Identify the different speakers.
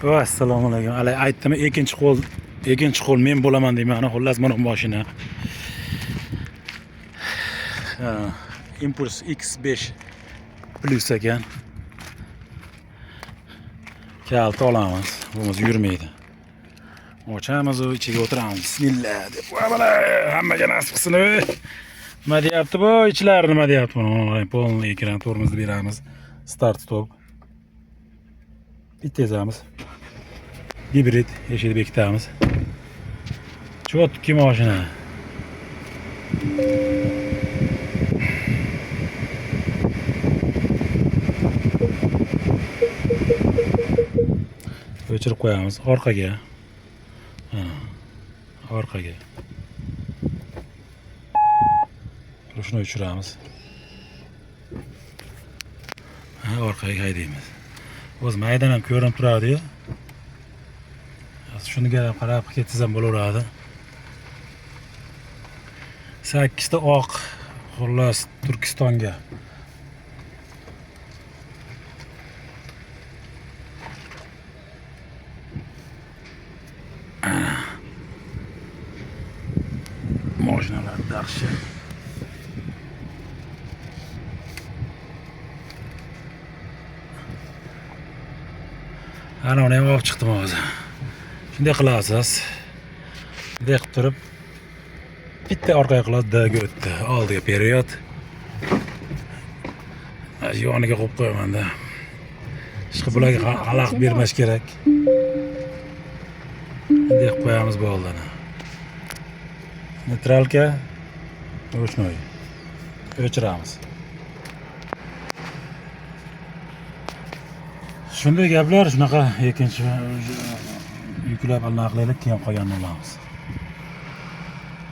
Speaker 1: Assalomu alaykum. Aytdim, ikkinchi qo'l men bo'laman deyman. Xullas mana mashina. Impulse X5 Plus ekan. Kalit olamiz. Bunimiz yurmaydi. Ochamiz, ichiga o'tiramiz. Bismillah deb. Hammaga nasib qilsin. Nima deyapti bu? Ichlari nima deyapti buni? Polniy ekran, tormozni beramiz. Start stop. Bittezamiz. Hibrid eshikni bekitamiz. Chotki mashina. O'chirib qo'yamiz orqaga. Orqaga. Shuni o'chiramiz. Orqaga haydaymiz. O'z maydan ham ko'rinib turadi-yu. Shuniga qarab ketsangiz ham bo'laveradi. 8 ta oq xullas Turkistonga. Mashinalar yaxshi. Ana uni ham olib chiqdim hozir. Shunday qilasiz. Bunday qilib turib bitta orqaga qilasiz, D'ga o'tdi. Oldiga period. Yoniga qo'yib qo'yaman-da. Ishqi bularga xalaqit bermash kerak. Bunday qilib qo'yamiz bu oldini. Neytralka, o'chnoy. O'chiramiz. Shunday gaplar, shunaqa ikkinchi yuklab anaqa qilaylik, keyin qolganini olamiz.